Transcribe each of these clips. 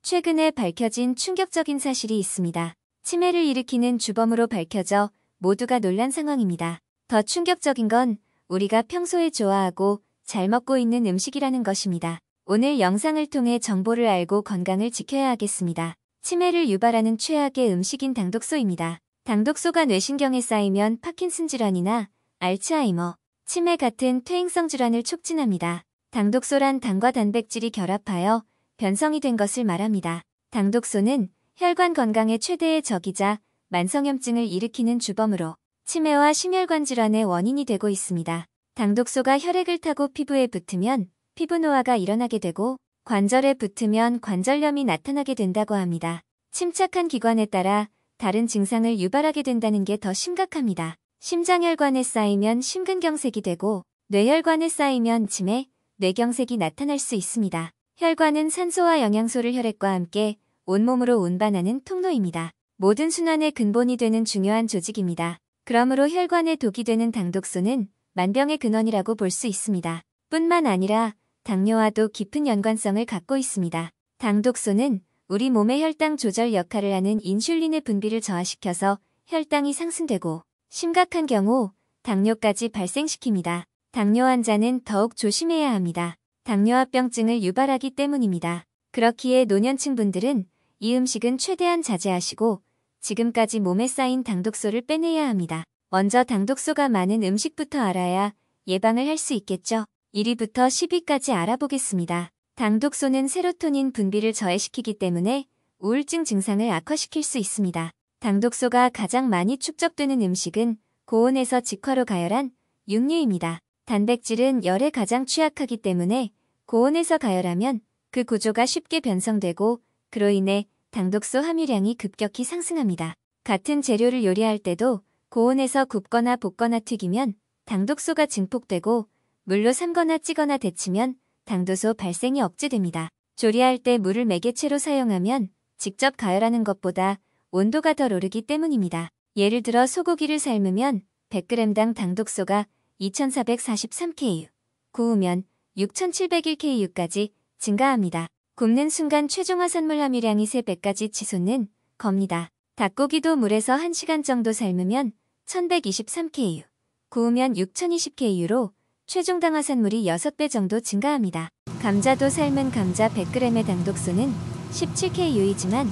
최근에 밝혀진 충격적인 사실이 있습니다. 치매를 일으키는 주범으로 밝혀져 모두가 놀란 상황입니다. 더 충격적인 건 우리가 평소에 좋아하고 잘 먹고 있는 음식이라는 것입니다. 오늘 영상을 통해 정보를 알고 건강을 지켜야 하겠습니다. 치매를 유발하는 최악의 음식인 당독소입니다. 당독소가 뇌신경에 쌓이면 파킨슨 질환이나 알츠하이머, 치매 같은 퇴행성 질환을 촉진합니다. 당독소란 당과 단백질이 결합하여 변성이 된 것을 말합니다. 당독소는 혈관 건강의 최대의 적이자 만성염증을 일으키는 주범으로 치매와 심혈관 질환의 원인이 되고 있습니다. 당독소가 혈액을 타고 피부에 붙으면 피부 노화가 일어나게 되고 관절에 붙으면 관절염이 나타나게 된다고 합니다. 침착한 기관에 따라 다른 증상을 유발하게 된다는 게 더 심각합니다. 심장혈관에 쌓이면 심근경색이 되고 뇌혈관에 쌓이면 치매, 뇌경색이 나타날 수 있습니다. 혈관은 산소와 영양소를 혈액과 함께 온몸으로 운반하는 통로입니다. 모든 순환의 근본이 되는 중요한 조직입니다. 그러므로 혈관에 독이 되는 당독소는 만병의 근원이라고 볼 수 있습니다. 뿐만 아니라 당뇨와도 깊은 연관성을 갖고 있습니다. 당독소는 우리 몸의 혈당 조절 역할을 하는 인슐린의 분비를 저하시켜서 혈당이 상승되고 심각한 경우 당뇨까지 발생시킵니다. 당뇨 환자는 더욱 조심해야 합니다. 당뇨합병증을 유발하기 때문입니다. 그렇기에 노년층 분들은 이 음식은 최대한 자제하시고 지금까지 몸에 쌓인 당독소를 빼내야 합니다. 먼저 당독소가 많은 음식부터 알아야 예방을 할 수 있겠죠. 1위부터 10위까지 알아보겠습니다. 당독소는 세로토닌 분비를 저해시키기 때문에 우울증 증상을 악화시킬 수 있습니다. 당독소가 가장 많이 축적되는 음식은 고온에서 직화로 가열한 육류입니다. 단백질은 열에 가장 취약하기 때문에 고온에서 가열하면 그 구조가 쉽게 변성되고 그로 인해 당독소 함유량이 급격히 상승합니다. 같은 재료를 요리할 때도 고온에서 굽거나 볶거나 튀기면 당독소가 증폭되고 물로 삶거나 찌거나 데치면 당도소 발생이 억제됩니다. 조리할 때 물을 매개체로 사용하면 직접 가열하는 것보다 온도가 덜 오르기 때문입니다. 예를 들어 소고기를 삶으면 100g당 당독소가 2443Ku, 구우면 6701Ku까지 증가합니다. 굽는 순간 최종 화산물 함유량이 3배까지 치솟는 겁니다. 닭고기도 물에서 1시간 정도 삶으면 1123Ku, 구우면 6020Ku로 최종 당화산물이 6배 정도 증가합니다. 감자도 삶은 감자 100g의 당독소는 17Ku이지만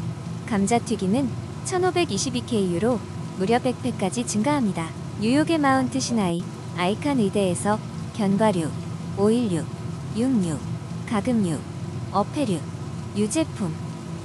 감자튀김은 1522Ku로 무려 100배까지 증가합니다. 뉴욕의 마운트 시나이 아이칸 의대에서 견과류, 오일류, 육류, 가금류, 어패류, 유제품,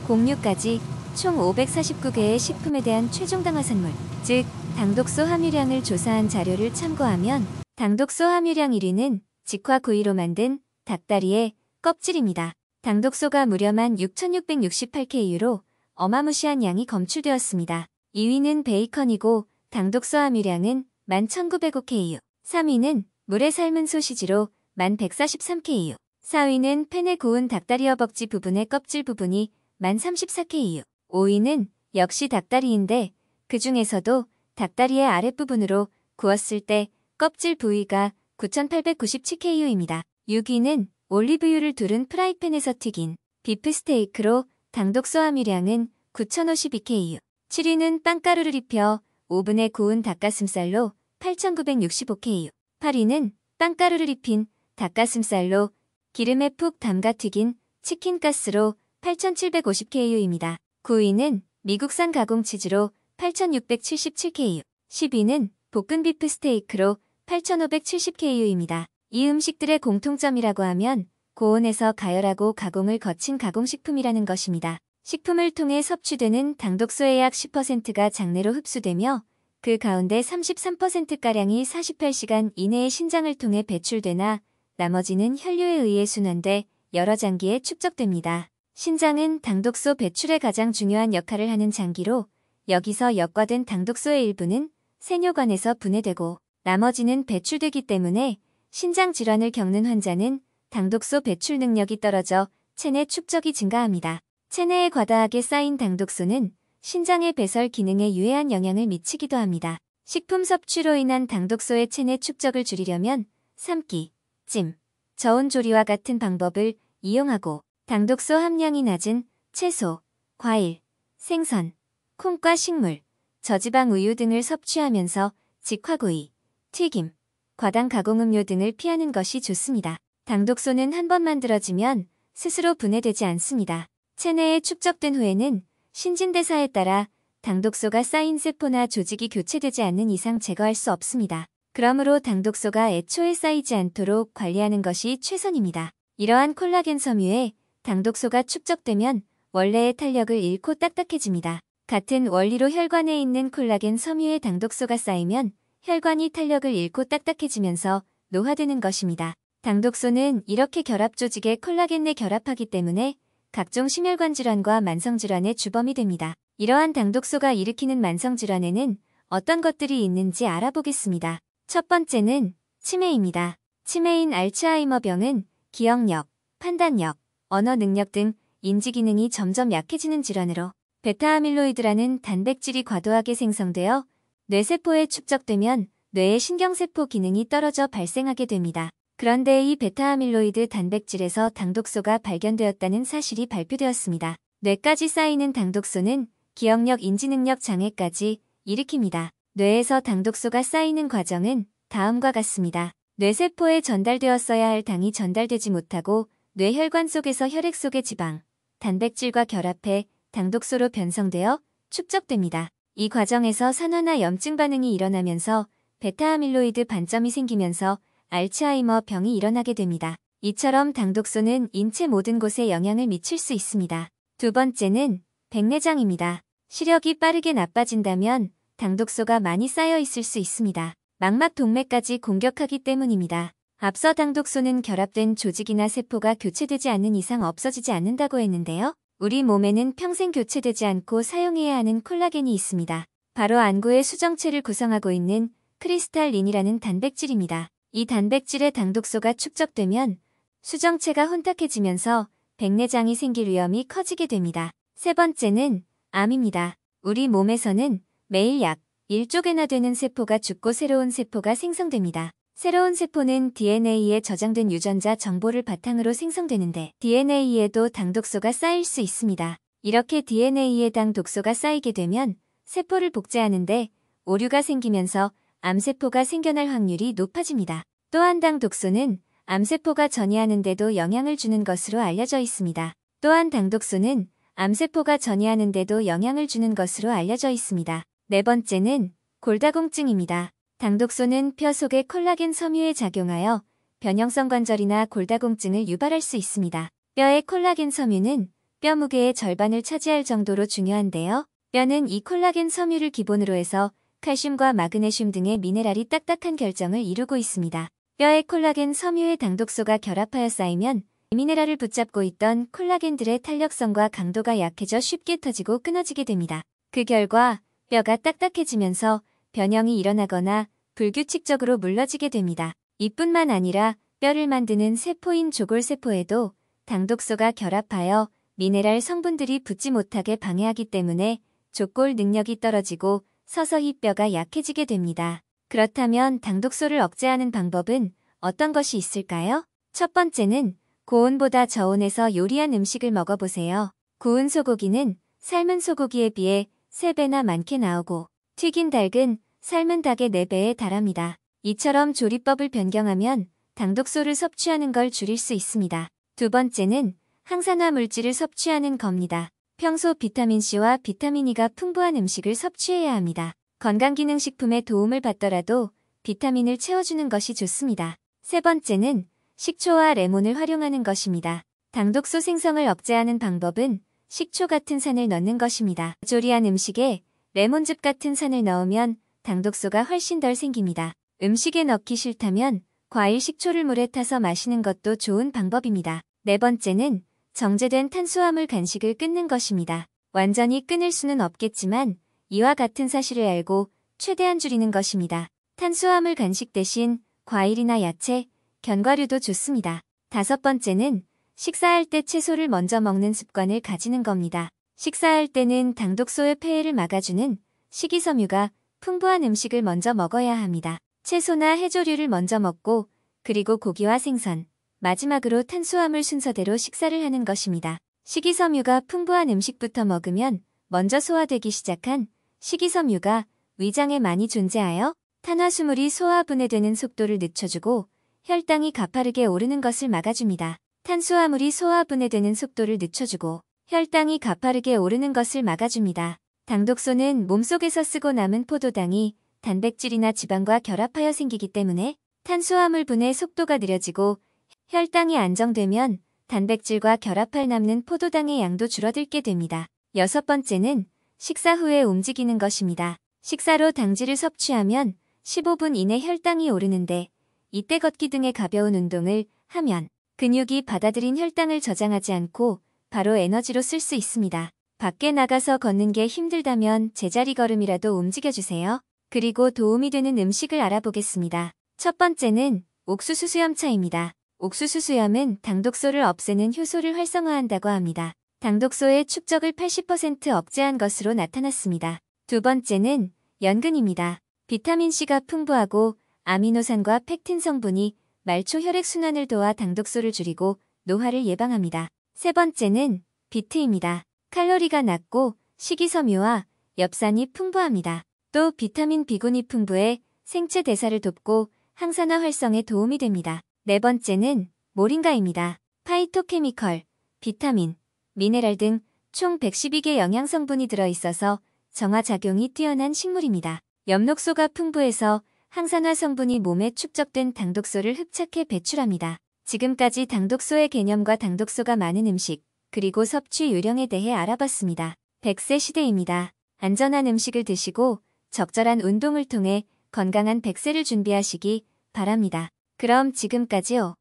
곡류까지 총 549개의 식품에 대한 최종 당화산물, 즉 당독소 함유량을 조사한 자료를 참고하면 당독소 함유량 1위는 직화구이로 만든 닭다리의 껍질입니다. 당독소가 무려만 6668Ku로 어마무시한 양이 검출되었습니다. 2위는 베이컨이고 당독소 함유량은 11,905Ku, 3위는 물에 삶은 소시지로 1143Ku, 4위는 팬에 구운 닭다리 허벅지 부분의 껍질 부분이 1034Ku, 5위는 역시 닭다리인데 그 중에서도 닭다리의 아랫부분으로 구웠을 때 껍질 부위가 9897Ku입니다. 6위는 올리브유를 두른 프라이팬에서 튀긴 비프 스테이크로 당독소 함유량은 9052Ku, 7위는 빵가루를 입혀 오븐에 구운 닭가슴살로 8965Ku, 8위는 빵가루를 입힌 닭가슴살로 기름에 푹 담가 튀긴 치킨가스로 8750Ku입니다. 9위는 미국산 가공치즈로 8677Ku, 10위는 볶은 비프 스테이크로 8570Ku입니다. 이 음식들의 공통점이라고 하면 고온에서 가열하고 가공을 거친 가공식품이라는 것입니다. 식품을 통해 섭취되는 당독소의 약 10%가 장내로 흡수되며 그 가운데 33%가량이 48시간 이내에 신장을 통해 배출되나 나머지는 혈류에 의해 순환돼 여러 장기에 축적됩니다. 신장은 당독소 배출에 가장 중요한 역할을 하는 장기로 여기서 역과된 당독소의 일부는 세뇨관에서 분해되고 나머지는 배출되기 때문에 신장 질환을 겪는 환자는 당독소 배출 능력이 떨어져 체내 축적이 증가합니다. 체내에 과다하게 쌓인 당독소는 신장의 배설 기능에 유해한 영향을 미치기도 합니다. 식품 섭취로 인한 당독소의 체내 축적을 줄이려면 삶기, 찜, 저온 조리와 같은 방법을 이용하고 당독소 함량이 낮은 채소, 과일, 생선, 콩과 식물, 저지방 우유 등을 섭취하면서 직화구이, 튀김, 과당 가공음료 등을 피하는 것이 좋습니다. 당독소는 한 번 만들어지면 스스로 분해되지 않습니다. 체내에 축적된 후에는 신진대사에 따라 당독소가 쌓인 세포나 조직이 교체되지 않는 이상 제거할 수 없습니다. 그러므로 당독소가 애초에 쌓이지 않도록 관리하는 것이 최선입니다. 이러한 콜라겐 섬유에 당독소가 축적되면 원래의 탄력을 잃고 딱딱해집니다. 같은 원리로 혈관에 있는 콜라겐 섬유에 당독소가 쌓이면 혈관이 탄력을 잃고 딱딱해지면서 노화되는 것입니다. 당독소는 이렇게 결합 조직에 콜라겐 내 결합하기 때문에 각종 심혈관 질환과 만성질환의 주범이 됩니다. 이러한 당독소가 일으키는 만성질환에는 어떤 것들이 있는지 알아보겠습니다. 첫 번째는 치매입니다. 치매인 알츠하이머병은 기억력, 판단력, 언어 능력 등 인지 기능이 점점 약해지는 질환으로 베타아밀로이드라는 단백질이 과도하게 생성되어 뇌세포에 축적되면 뇌의 신경세포 기능이 떨어져 발생하게 됩니다. 그런데 이 베타아밀로이드 단백질에서 당독소가 발견되었다는 사실이 발표되었습니다. 뇌까지 쌓이는 당독소는 기억력 인지능력 장애까지 일으킵니다. 뇌에서 당독소가 쌓이는 과정은 다음과 같습니다. 뇌세포에 전달되었어야 할 당이 전달되지 못하고 뇌혈관 속에서 혈액 속의 지방, 단백질과 결합해 당독소로 변성되어 축적됩니다. 이 과정에서 산화나 염증 반응이 일어나면서 베타아밀로이드 반점이 생기면서 알츠하이머 병이 일어나게 됩니다. 이처럼 당독소는 인체 모든 곳에 영향을 미칠 수 있습니다. 두 번째는 백내장입니다. 시력이 빠르게 나빠진다면 당독소가 많이 쌓여 있을 수 있습니다. 망막 동맥까지 공격하기 때문입니다. 앞서 당독소는 결합된 조직이나 세포가 교체되지 않는 이상 없어지지 않는다고 했는데요. 우리 몸에는 평생 교체되지 않고 사용해야 하는 콜라겐이 있습니다. 바로 안구의 수정체를 구성하고 있는 크리스탈린이라는 단백질입니다. 이 단백질의 당독소가 축적되면 수정체가 혼탁해지면서 백내장이 생길 위험이 커지게 됩니다. 세 번째는 암입니다. 우리 몸에서는 매일 약 1조 개나 되는 세포가 죽고 새로운 세포가 생성됩니다. 새로운 세포는 DNA에 저장된 유전자 정보를 바탕으로 생성되는데 DNA에도 당독소가 쌓일 수 있습니다. 이렇게 DNA에 당독소가 쌓이게 되면 세포를 복제하는데 오류가 생기면서 암세포가 생겨날 확률이 높아집니다. 또한 당독소는 암세포가 전이하는 데도 영향을 주는 것으로 알려져 있습니다. 또한 당독소는 암세포가 전이하는 데도 영향을 주는 것으로 알려져 있습니다. 네 번째는 골다공증입니다. 당독소는 뼈 속의 콜라겐 섬유에 작용하여 변형성 관절이나 골다공증을 유발할 수 있습니다. 뼈의 콜라겐 섬유는 뼈 무게의 절반을 차지할 정도로 중요한데요. 뼈는 이 콜라겐 섬유를 기본으로 해서 칼슘과 마그네슘 등의 미네랄이 딱딱한 결정을 이루고 있습니다. 뼈의 콜라겐 섬유에 당독소가 결합하여 쌓이면 이 미네랄을 붙잡고 있던 콜라겐들의 탄력성과 강도가 약해져 쉽게 터지고 끊어지게 됩니다. 그 결과 뼈가 딱딱해지면서 변형이 일어나거나 불규칙적으로 물러지게 됩니다. 이뿐만 아니라 뼈를 만드는 세포인 조골세포에도 당독소가 결합하여 미네랄 성분들이 붙지 못하게 방해하기 때문에 족골 능력이 떨어지고 서서히 뼈가 약해지게 됩니다. 그렇다면 당독소를 억제하는 방법은 어떤 것이 있을까요? 첫 번째는 고온보다 저온에서 요리한 음식을 먹어보세요. 구운 소고기는 삶은 소고기에 비해 3배나 많게 나오고 튀긴 닭은 삶은 닭의 4배에 달합니다. 이처럼 조리법을 변경하면 당독소를 섭취하는 걸 줄일 수 있습니다. 두 번째는 항산화 물질을 섭취하는 겁니다. 평소 비타민C와 비타민 E가 풍부한 음식을 섭취해야 합니다. 건강기능식품의 도움을 받더라도 비타민을 채워주는 것이 좋습니다. 세 번째는 식초와 레몬을 활용하는 것입니다. 당독소 생성을 억제하는 방법은 식초 같은 산을 넣는 것입니다. 조리한 음식에 레몬즙 같은 산을 넣으면 당독소가 훨씬 덜 생깁니다. 음식에 넣기 싫다면 과일 식초를 물에 타서 마시는 것도 좋은 방법입니다. 네 번째는 정제된 탄수화물 간식을 끊는 것입니다. 완전히 끊을 수는 없겠지만 이와 같은 사실을 알고 최대한 줄이는 것입니다. 탄수화물 간식 대신 과일이나 야채, 견과류도 좋습니다. 다섯 번째는 식사할 때 채소를 먼저 먹는 습관을 가지는 겁니다. 식사할 때는 당독소의 폐해를 막아주는 식이섬유가 풍부한 음식을 먼저 먹어야 합니다. 채소나 해조류를 먼저 먹고 그리고 고기와 생선, 마지막으로 탄수화물 순서대로 식사를 하는 것입니다. 식이섬유가 풍부한 음식부터 먹으면 먼저 소화되기 시작한 식이섬유가 위장에 많이 존재하여 탄화수물이 소화 분해되는 속도를 늦춰주고 혈당이 가파르게 오르는 것을 막아줍니다. 탄수화물이 소화 분해되는 속도를 늦춰주고 혈당이 가파르게 오르는 것을 막아줍니다. 당독소는 몸속에서 쓰고 남은 포도당이 단백질이나 지방과 결합하여 생기기 때문에 탄수화물 분해 속도가 느려지고 혈당이 안정되면 단백질과 결합할 남는 포도당의 양도 줄어들게 됩니다. 여섯 번째는 식사 후에 움직이는 것입니다. 식사로 당질을 섭취하면 15분 이내 혈당이 오르는데 이때 걷기 등의 가벼운 운동을 하면 근육이 받아들인 혈당을 저장하지 않고 바로 에너지로 쓸 수 있습니다. 밖에 나가서 걷는 게 힘들다면 제자리 걸음이라도 움직여주세요. 그리고 도움이 되는 음식을 알아보겠습니다. 첫 번째는 옥수수 수염차입니다. 옥수수 수염은 당독소를 없애는 효소를 활성화한다고 합니다. 당독소의 축적을 80% 억제한 것으로 나타났습니다. 두 번째는 연근입니다. 비타민C가 풍부하고 아미노산과 팩틴 성분이 말초 혈액순환을 도와 당독소를 줄이고 노화를 예방합니다. 세 번째는 비트입니다. 칼로리가 낮고 식이섬유와 엽산이 풍부합니다. 또 비타민 B군이 풍부해 생체 대사를 돕고 항산화 활성에 도움이 됩니다. 네 번째는 모링가입니다. 파이토케미컬, 비타민, 미네랄 등 총 112개 영양성분이 들어있어서 정화작용이 뛰어난 식물입니다. 엽록소가 풍부해서 항산화 성분이 몸에 축적된 당독소를 흡착해 배출합니다. 지금까지 당독소의 개념과 당독소가 많은 음식, 그리고 섭취 요령에 대해 알아봤습니다. 100세 시대입니다. 안전한 음식을 드시고 적절한 운동을 통해 건강한 100세를 준비하시기 바랍니다. 그럼 지금까지요.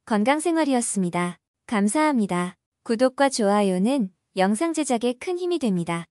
건강생활이었습니다. 감사합니다. 구독과 좋아요는 영상 제작에 큰 힘이 됩니다.